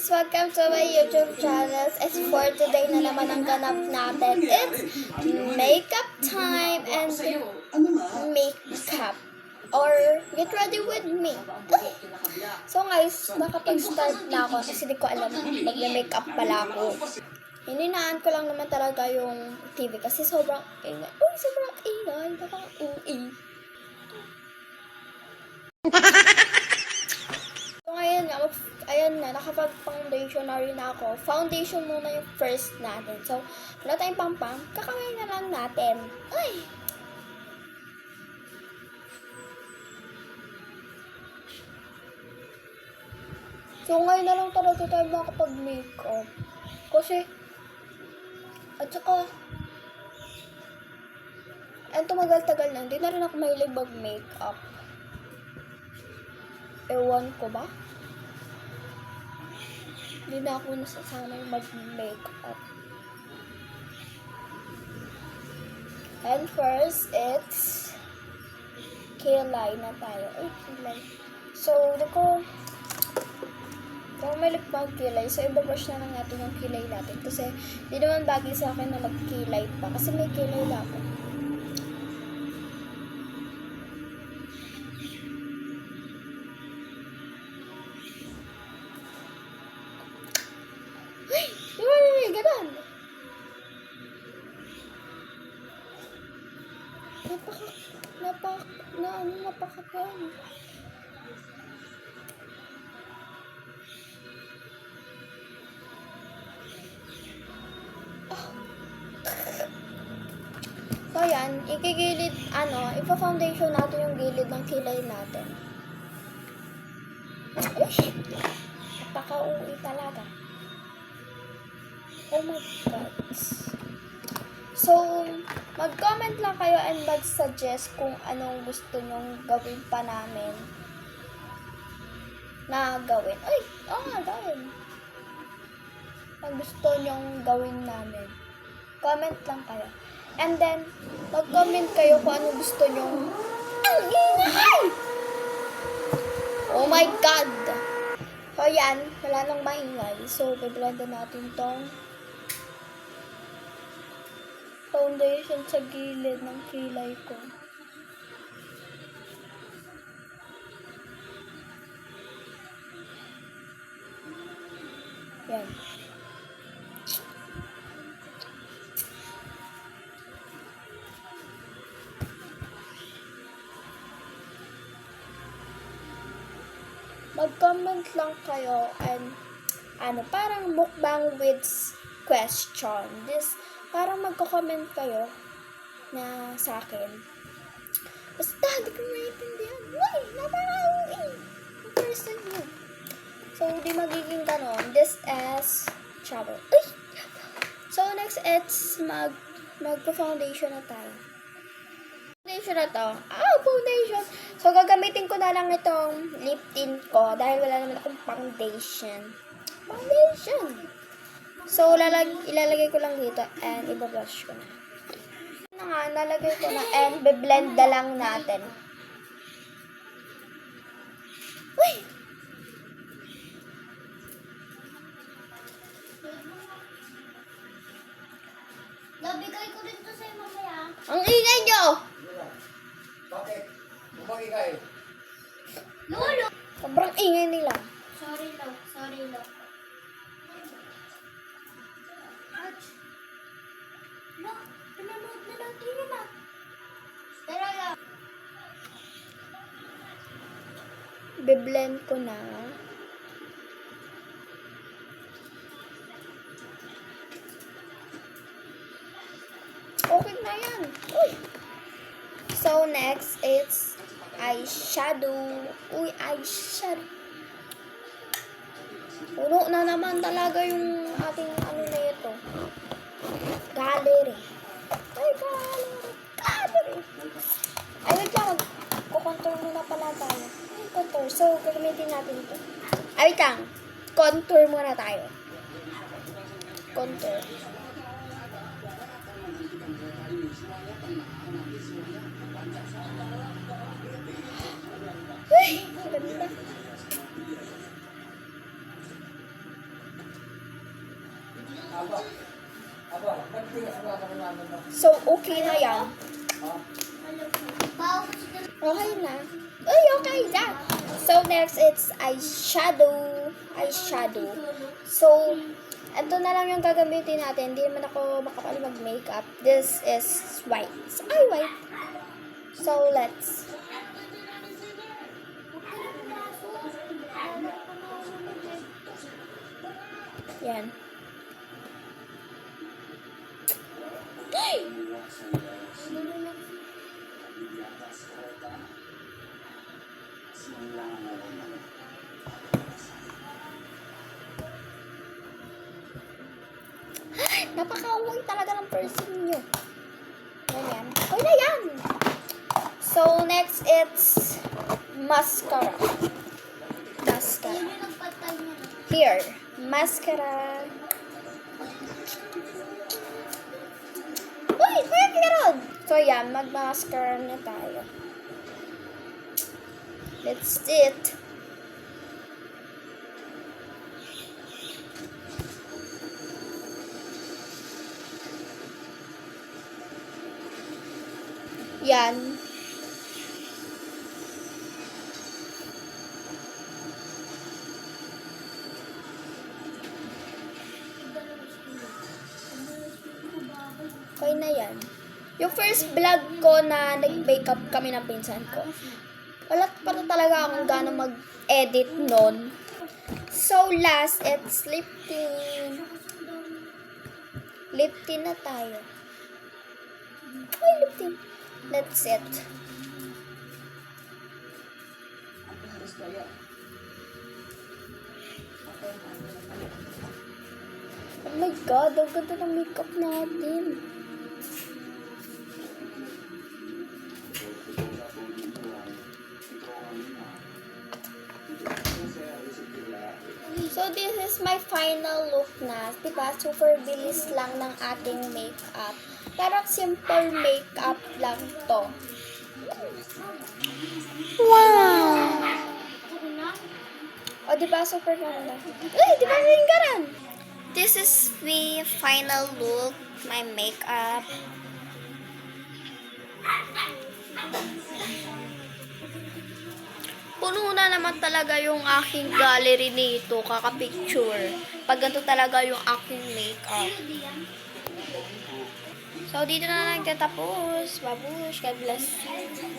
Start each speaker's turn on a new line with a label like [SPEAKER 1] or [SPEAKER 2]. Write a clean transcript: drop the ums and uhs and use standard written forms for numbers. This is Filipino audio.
[SPEAKER 1] guys! Welcome to my YouTube channel. It's for today na naman ang ganap natin. It's makeup time and makeup. Or get ready with me. So guys, nakapag-start na ako kasi di ko alam mag-makeup pala ako. Hininaan ko lang naman talaga yung TV kasi sobrang ingay. Uy, sobrang ingay. Nakaka-ingay. So ngayon nga, ayan na, nakapag-foundation na rin ako. Foundation muna yung first natin. So, wala tayong pang-pang, kakawin na lang natin. Ay! So, ngayon na lang talaga tayo makapag-makeup. Kasi, at saka, tumagal-tagal na, hindi na rin ako mahilig mag-makeup. Ewan ko ba? Hindi na ako nasasanay mag-makeup. And first, it's kilay na tayo. Ay, kilay. So, kung may lip balm kilay, so ibabrush na lang natin yung kilay natin. Kasi, hindi naman bagay sa akin na magkilay pa. Kasi may kilay na ako. Napakapal. So, yan. Ikigilid, ipa-foundation natin yung gilid ng kilay natin. Uy! Napaka-uwi talaga. Oh my God. So, mag-comment lang kayo and mag-suggest kung anong gusto nyong gawin pa namin na gawin. Ay! Gawin. Ang gusto nyong gawin namin. Comment lang kayo. And then, mag-comment kayo kung anong gusto nyong ang ingay! Oh my God! So, yan. Wala nang maingay. So, biblenda natin tong foundation sa gilid ng kilay ko. Yan. Mag-comment lang kayo and parang mukbang with question. Parang magko-comment kayo na sa akin. Basta, di ko maintindihan. Uy! Napaka-uwi! Ang person yun. So, di magiging ganon. This is travel. Uy! So, next, it's mag-foundation na tayo. Foundation na to. Foundation! So, gagamitin ko na lang itong lip tint ko dahil wala naman akong foundation. So, ilalagay ko lang dito and ibabrush ko na. Nalagay ko na and be-blend na lang natin. Uy! Nabigay ko rin to sa'yo mamaya. Ang ingay nyo!
[SPEAKER 2] Bakit? Umangingay.
[SPEAKER 1] Lolo! Sobrang ingay nila.
[SPEAKER 3] Sorry, lo. No, pinanood na lang TV na. Tara lang.
[SPEAKER 1] Be-blend ko na. Okay na yan. Uy! So, next, it's eyeshadow. Uy, eyeshadow. Puno na naman talaga yung ating na ito. Gallery. Ay, gallery. Ay, wait lang. Kukontour muna pala tayo. Ay, contour. So, gagamitin natin ito. Ay, wait lang. Contour muna tayo. Contour. Uy, ganda.
[SPEAKER 2] Aba. Aba, ba't di ka sa mga naman na?
[SPEAKER 1] So, okay na yan.
[SPEAKER 2] Ha?
[SPEAKER 1] Okay na. Uy, okay na. So, next, it's eyeshadow. Eyeshadow. So, ito na lang yung gagamitin natin. Hindi naman ako makapal mag-makeup. This is white. Ay, white. So, let's. Yan. Ay! Napaka-uwi talaga ng person nyo. Ganyan. Okay na yan. So, next, it's mascara. Mascara. Here. Mascara. Uy! Kaya meron! So, yan. Mag-mascara na tayo. That's it. Yan. Okay na yan. Yung first vlog ko na nag-makeup kami ng pinsan ko. Wala pa na talaga akong gano'ng mag-edit nun. So, last, it's lip tint. Lip tint na tayo. Ay, lip tint. That's it. Oh my God, ang ganda ng makeup natin. So, this is my final look na. Diba? Super bilis lang ng ating makeup. Parang simple makeup lang to. Wow! O, diba? Super ganda. Uy, diba ringgaran? This is the final look. My makeup. Puno na naman talaga yung aking gallery nito, kaka-picture. Pag ganito talaga yung aking makeup. So, dito na nagtatapos. Babush, God bless you.